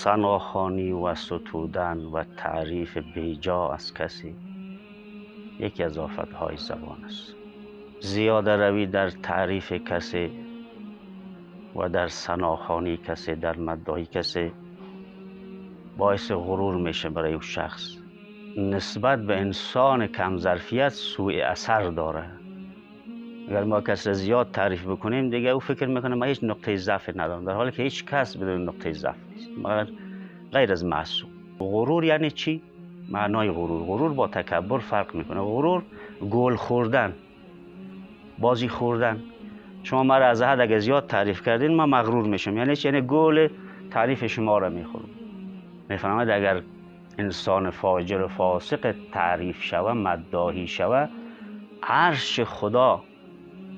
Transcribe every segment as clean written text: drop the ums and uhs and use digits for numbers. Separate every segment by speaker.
Speaker 1: ثناخوانی و ستودن و تعریف بیجا از کسی یکی از آفتهای زبان است. زیاده روی در تعریف کسی و در ثناخوانی کسی، در مداحی کسی باعث غرور میشه برای اون شخص. نسبت به انسان کم ظرفیت سوء اثر داره. اگر ما کسی زیاد تعریف بکنیم دیگه او فکر میکنه من هیچ نقطه ضعف ندارم، در حالی که هیچ کس بدون نقطه ضعف نیست مگر غیر از معصوم. غرور یعنی چی؟ معنای غرور با تکبر فرق میکنه. غرور گول خوردن، بازی خوردن. شما مرا از حد اگه زیاد تعریف کردین من مغرور میشم. یعنی چی؟ یعنی گول تعریف شما را میخورم. میفهمید؟ اگر انسان فاجر و فاسق تعریف شوه، مداحی شوه، عرش خدا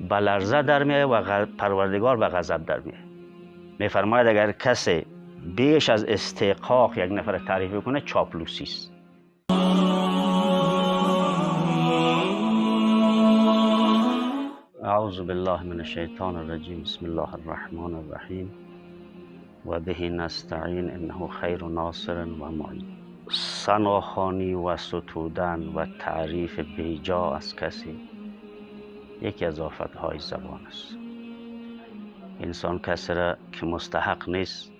Speaker 1: به لرزه در میه و پروردگار به غضب در میه. میفرماید اگر کسی بیش از استحقاق یک نفر تعریف کنه چاپلوسی است. اعوذ بالله من الشیطان الرجیم. بسم الله الرحمن الرحیم و به نستعین انه خیر ناصر و معین. ثناخوانی و ستودن و تعریف بیجا از کسی یکی از آفتهای زبان است. انسان کسی را که مستحق نیست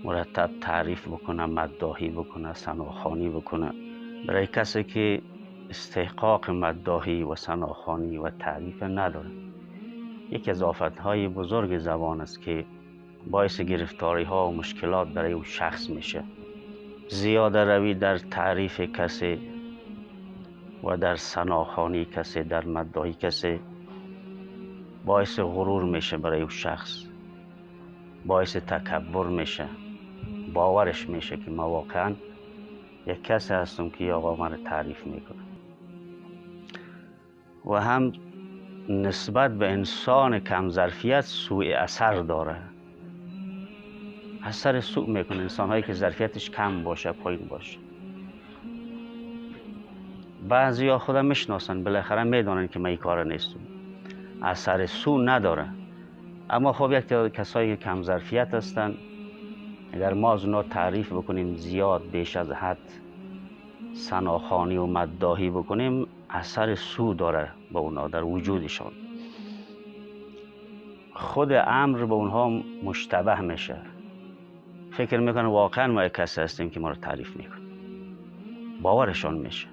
Speaker 1: مرتب تعریف بکنه، مداحی بکنه، ثناخوانی بکنه. برای کسی که استحقاق مداحی و ثناخوانی و تعریف نداره، یکی از آفتهای بزرگ زبان است که باعث گرفتاری ها و مشکلات برای اون شخص میشه. زیاده روی در تعریف کسی و در ثناخوانی کسی، در مداحی کسی باعث غرور میشه برای اون شخص، باعث تکبر میشه. باورش میشه که ما واقعا یک کسی هستم که آقا من تعریف میکنه. و هم نسبت به انسان کم ظرفیت سوء اثر داره. اثر سوء میکنه. انسان هایی که ظرفیتش کم باشه، پایین باشه. بعضی ها خودم میشناسن، بالاخره میدونن که من این کار نیستم، اثر سوء نداره. اما خب یک کسایی که کم ظرفیت هستن، اگر ما از اونا تعریف بکنیم زیاد بیش از حد، ثناخوانی و مداحی بکنیم، اثر سوء داره به اونا در وجودشان. خود امر به اونها مشتبه میشه، فکر میکنن واقعا ما یک کسی هستیم که ما رو تعریف میکنه. باورشان میشه.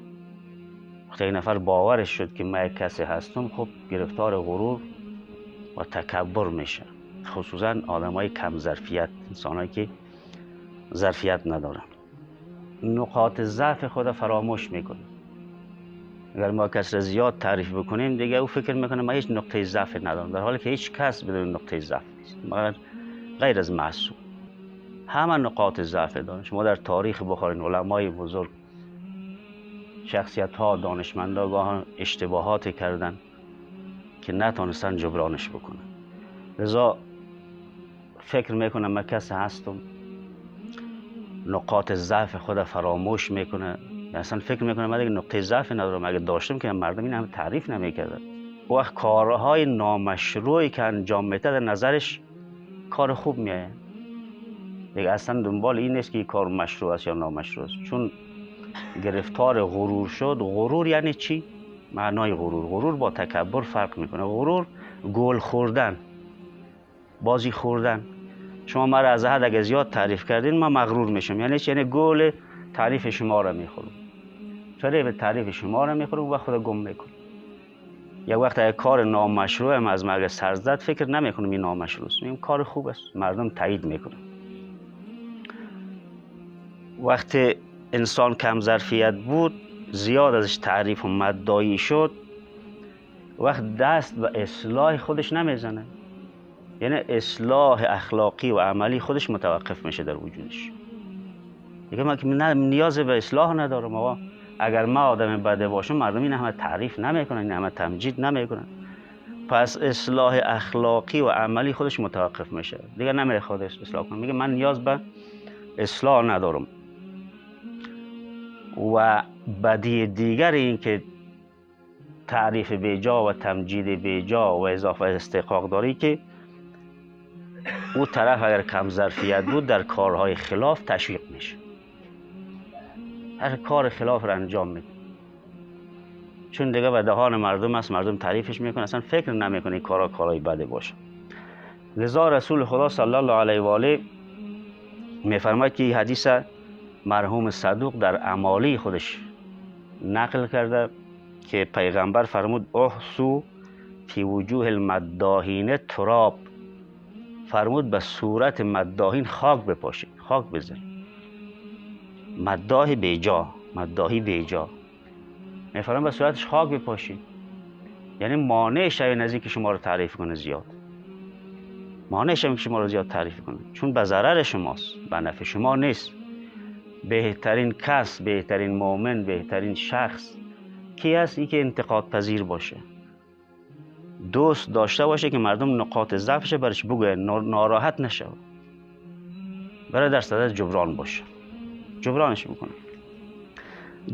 Speaker 1: وقتی یک نفر باورش شد که من یک کسی هستم، خب گرفتار غرور و تکبر میشه. خصوصا آدمای کم ظرفیت، انسانایی که ظرفیت ندارن، نقاط ضعف خود فراموش میکنه. اگر ما کسی را زیاد تعریف بکنیم دیگه او فکر میکنه من هیچ نقطه ضعف ندارم، در حالی که هیچ کس بدون نقطه ضعف نیست مگر غیر از معصوم. همه نقاط ضعف دارن. شما در تاریخ بخارین علمای بزرگ، شخصیت ها، دانشمندا گاهی اشتباهات کردن که نتونستن جبرانش بکنن. لذا فکر میکنم من کسی هستم، نقاط ضعف خود فراموش میکنه. اصلا فکر میکنه من دیگه نقطه ضعف ندارم، اگه داشتم که مردم این همه تعریف نمیکردن. وقت کارهای نامشروعی که انجام میده در نظرش کار خوب میایه. دیگه اصلا دنبال این نیست که این کار مشروع است یا نامشروع است. چون گرفتار غرور شد. غرور یعنی چی؟ معنای غرور با تکبر فرق میکنه. غرور گول خوردن، بازی خوردن. شما مرا از حد اگه زیاد تعریف کردین من مغرور میشم. یعنی چی؟ یعنی گول تعریف شما را میخورم. فریب تعریف شما را میخورم و خود گم میکنم. یک وقت اگه کار نامشروع هم از من سر زد، فکر نمیکنم این نامشروع است، این کار خوب است، مردم تایید میکنن. وقتی انسان کم ظرفیت بود، زیاد ازش تعریف و مداحی شد، وقت دست به اصلاح خودش نمیزنه. یعنی اصلاح اخلاقی و عملی خودش متوقف میشه در وجودش. دیگه من نیاز به اصلاح ندارم. آقا اگر ما آدم بده باشم، مردم این همه تعریف نمیکنن، این همه تمجید نمیکنن. پس اصلاح اخلاقی و عملی خودش متوقف میشه. دیگه نمیره خودش اصلاح کنه. میگه من نیاز به اصلاح ندارم. و بدی دیگر این که تعریف بیجا و تمجید بیجا و اضافه استحقاق داری، که او طرف اگر کم ظرفیت بود در کارهای خلاف تشویق میشه، هر کار خلاف را انجام میده، چون دیگه به دهان مردم است، مردم تعریفش میکنه، اصلا فکر نمیکنه کارهای بده باشه. لذا رسول خدا صلی الله علیه و آله میفرماید که این حدیث مرحوم صدوق در امالی خودش نقل کرده که پیغمبر فرمود احسو فی وجوه المداهین تراب، فرمود به صورت مداهین خاک بپاشید، خاک بزنید، مداهی بیجا میفرماید به صورتش خاک بپاشید، یعنی مانع شوی نزدیک شما رو تعریف کنه زیاد، مانع شوی که شما رو زیاد تعریف کنه، چون به ضرر شماست، به نفع شما نیست. بهترین کس، بهترین مؤمن، بهترین شخص کی است؟ این که انتقاد پذیر باشه، دوست داشته باشه که مردم نقاط ضعفش برش بگه، ناراحت نشه، برای در صدد جبران باشه، جبرانش بکنه.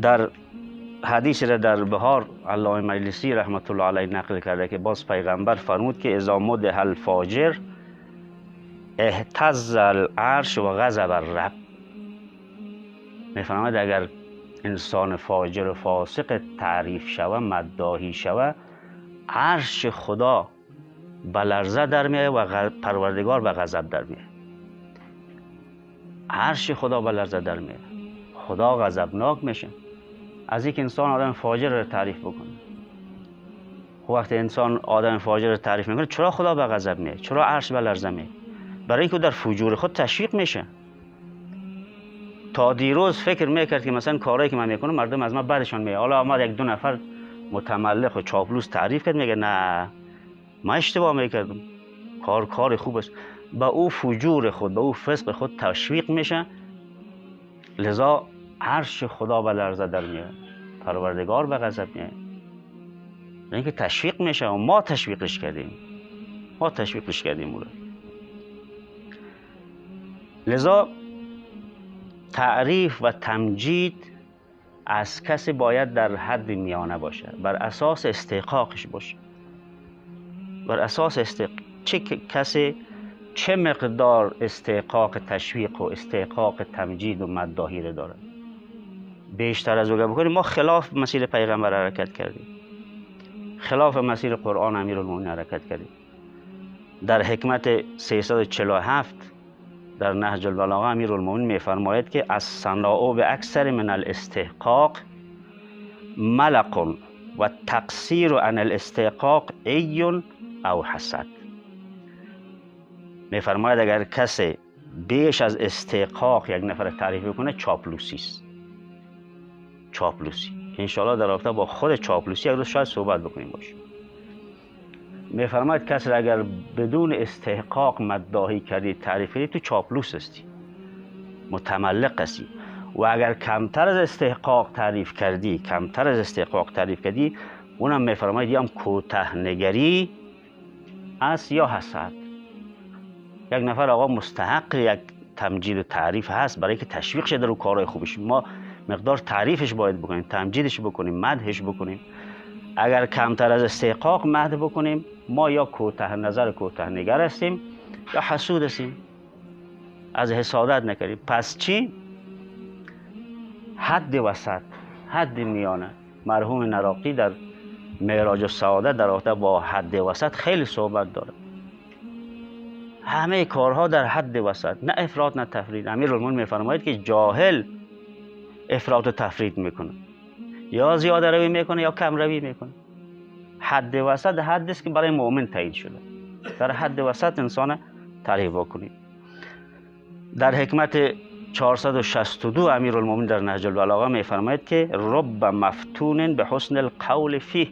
Speaker 1: در حدیث را در بهار علامه مجلسی رحمت الله علیه نقل کرده که باز پیغمبر فرمود که اذا مدح الفاجر اهتز العرش و غضب الرب، میفرماید اگر انسان فاجر و فاسق تعریف شوه، مداحی شوه، عرش خدا به لرزه در میاد و پروردگار به غضب در میاد. عرش خدا به لرزه در میاد، خدا غضبناک میشه از اینکه انسان آدم فاجر رو تعریف بکنه. خب وقتی انسان آدم فاجر رو تعریف میکنه، چرا خدا به غضب میاد؟ چرا عرش به لرزه میاد؟ برای اینکه در فجور خود تشویق میشه. تا دیروز فکر میکرد که مثلا کارهایی که من میکنم مردم از من بعدشان میاد، حالا آمد یک دو نفر متملق و چاپلوس تعریف کرد، میگه نه من اشتباه میکردم، کار خوب است، با او فجور خود، با او فسق خود تشویق میشه، لذا عرش خدا به لرزه در میاد، پروردگار به غضب میاد. اینکه تشویق میشه و ما تشویقش کردیم او را. لذا تعریف و تمجید از کسی باید در حد میانه باشه، بر اساس استحقاقش باشه، بر اساس کسی چه مقدار استحقاق تشویق و استحقاق تمجید و مداحی رو داره. بیشتر از او بکنیم ما خلاف مسیر پیغمبر حرکت کردیم، خلاف مسیر قرآن امیرالمومنین حرکت کردیم. در حکمت 347 در نهج البلاغه امیرالمومنین میفرماید که الصناع باکثر من الاستحقاق ملق و تقصیر عن الاستحقاق عی او حسد. میفرماید اگر کسی بیش از استحقاق یک نفر تعریف کنه، چاپلوسی است، چاپلوسی. انشاءالله در رابطه با خود چاپلوسی اگر شاید صحبت بکنیم باشه. میفرماید کسی اگر بدون استحقاق مداحی کردی، تعریف کردی، تو چاپلوس هستی، متملق هستی. و اگر کمتر از استحقاق تعریف کردی، اونم میفرماید یا کوته نگری است یا حسد. یک نفر آقا مستحق یک تمجید و تعریف هست برای که تشویق شده رو کارهای خوبش، ما مقدار تعریفش باید بکنیم، تمجیدش بکنیم، مدحش بکنیم. اگر کمتر از استحقاق مدح بکنیم، ما یا کوته نظر، کوته نگر هستیم، یا حسود هستیم، از حسادت نکردیم. پس چی؟ حد وسط، حد میانه. مرحوم نراقی در معراج السعاده در رابطه با حد وسط خیلی صحبت داره. همه کارها در حد وسط، نه افراط نه تفرید. امیرالمومنین میفرماید که جاهل افراط و تفرید میکنه، یا زیاده روی میکنه یا کم روی میکنه. حد وسط حدی است که برای مؤمن تعیین شده، در حد وسط انسان تعریف بکنید. در حکمت 462 امیرالمومنین در نهج البلاغه میفرماید که رب مفتون به حسن القول فیه.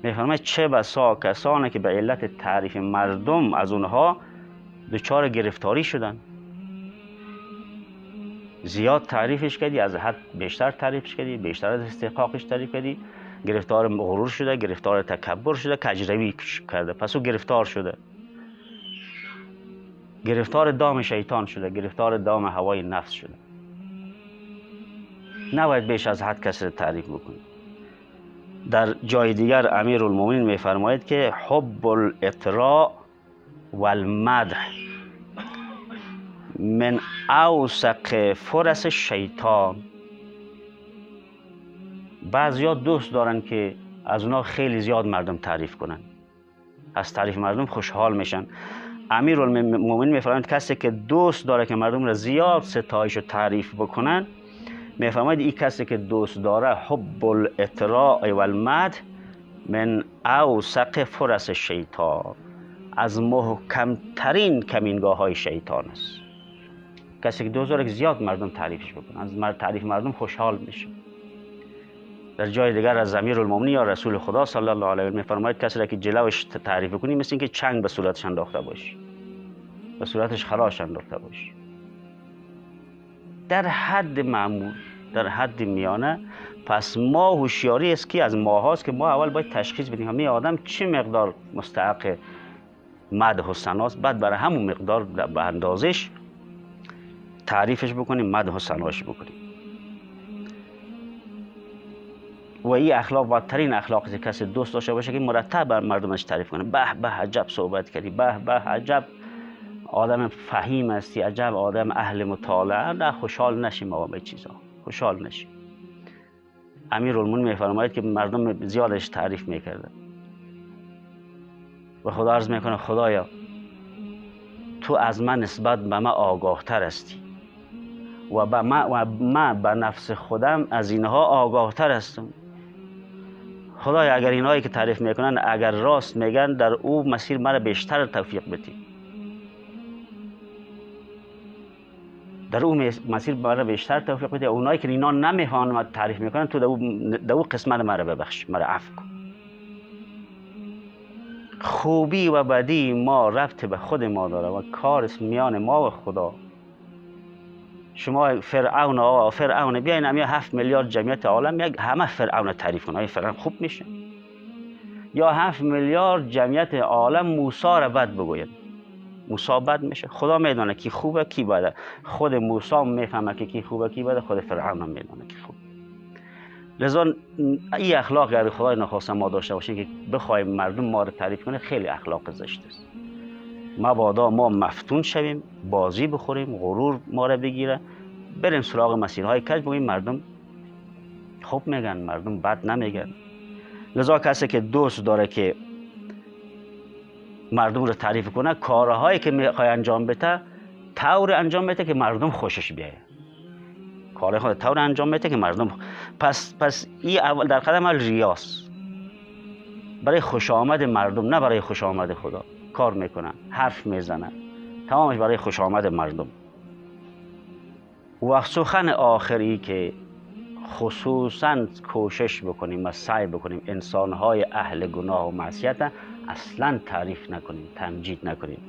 Speaker 1: میفرماید چه بسا کسانی که به علت تعریف مردم از اونها دچار گرفتاری شدن، زیاد تعریفش کردی، از حد بیشتر تعریفش کردی، بیشتر از استحقاقش تعریف کردی، گرفتار غرور شده، گرفتار تکبر شده، کجروی کرده، پس او گرفتار شده، گرفتار دام شیطان شده، گرفتار دام هوای نفس شده. نباید بیش از حد کسی تعریف بکنی. در جای دیگر امیرالمومنین میفرماید که حب الاطراء و المدح من اوسق فرس شیطان. بعضیا دوست دارن که از اونا خیلی زیاد مردم تعریف کنن، از تعریف مردم خوشحال میشن. امیرالمومنین میفرماید کسی که دوست داره که مردم را زیاد ستایش و تعریف بکنن، میفرماید این کسی که دوست داره حب الاطراء و المدح من اوسق فرس شیطان، از محکمترین کمینگاه های شیطان است. کسی که دوست داره که زیاد مردم تعریفش بکنن، از تعریف مردم خوشحال میشه. در جای دیگر از امیرالمومنین یا رسول خدا صلی الله علیه و آله میفرماید کسی را که جلوش تعریف کنی مثل اینکه چنگ به صورتش انداخته باشی، به صورتش خراش انداخته باشی. در حد معمول، در حد میانه. پس ما هوشیاری است که از ماهاست که ما اول باید تشخیص بدیم همین آدم چه مقدار مستحق مدح و ثناست، بعد برای همون مقدار به اندازش تعریفش بکنیم، مدح و ثناش بکنیم. و این اخلاق بدترین اخلاقی که کسی دوست داشته باشه که مرتب مردمش تعریف کنه. به به عجب صحبت کردی، به به عجب آدم فهیم هستی، عجب آدم اهل مطالعه. نه، خوشحال نشیم آقا به چیزا، خوشحال نشیم. امیرالمومنین میفرماید که مردم زیادش تعریف میکردن و خدا عرض میکنه خدایا تو از من نسبت به من آگاه تر هستی و من به نفس خودم از اینها آگاه تر هستم. خدایا اگر اینهایی که تعریف میکنن اگر راست میگن، در او مسیر مرا بیشتر توفیق بدی، در او مسیر مرا بیشتر توفیق بده. اونایی که اینا نمیخوان تعریف میکنن تو در او قسمت مرا ببخش، مرا عفو کن. خوبی و بدی ما ربط به خود ما داره و کار میان ما و خدا. شما فرعون بیاین همین 7 میلیارد جمعیت عالم یک همه فرعون تعریف کنه، فرعون خوب میشه؟ یا 7 میلیارد جمعیت عالم موسی را بد بگوید، موسی بد میشه؟ خدا میدونه کی خوبه کی بده. خود موسی میفهمه که کی خوبه کی بده، خود فرعون هم میدونه کی خوبه. لذا این اخلاق اگر خدای نخواسته ما داشته باشیم که بخوایم مردم ما رو تعریف کنه، خیلی اخلاق زشت است. مبادا ما مفتون شویم، بازی بخوریم، غرور ما رو بگیره، بریم سراغ مسیرهای کج، بگیم مردم خوب میگن، مردم بد نمیگن. لذا کسی که دوست داره که مردم رو تعریف کنه، کارهایی که میخوای انجام بده طور انجام بده که مردم خوشش بیایه. کار خود طور انجام بده که مردم پس این اول در قدم اول ریاست، برای خوش آمد مردم نه برای خوش آمد خدا کار میکنن، حرف میزنن، تمامش برای خوش آمد مردم. و سخن آخری که خصوصا کوشش بکنیم و سعی بکنیم انسانهای اهل گناه و معصیت اصلا تعریف نکنیم، تمجید نکنیم.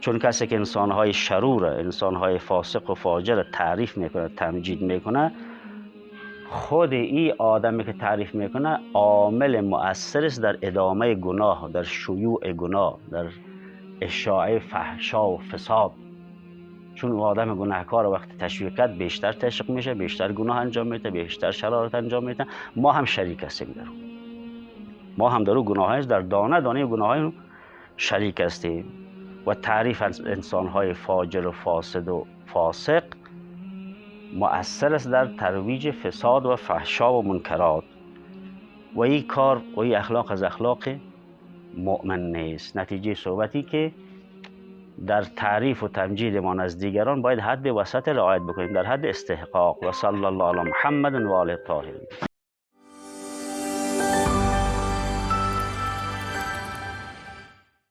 Speaker 1: چون کسی که انسانهای شرور، انسانهای فاسق و فاجر تعریف میکنه، تمجید میکنه، خود این آدمی که تعریف میکنه عامل مؤثر است در ادامه گناه، در شیوع گناه، در اشاعه فحشا و فساد. چون اون آدم گناهکار وقتی تشویق کرد بیشتر تشویق میشه، بیشتر گناه انجام میده، بیشتر شرارت انجام میده. ما هم شریک هستیم در اون، ما هم در اون گناهایش، در دانه دانه گناهای شریک هستیم. و تعریف از انسانهای فاجر و فاسد و فاسق مؤثر است در ترویج فساد و فحشا و منکرات. و این کار و این اخلاق از اخلاق مؤمن نیست. نتیجه صحبتی که در تعریف و تمجید ما از دیگران باید حد وسط رعایت بکنیم، در حد استحقاق. و صلی الله علی محمد و آله الطاهرین.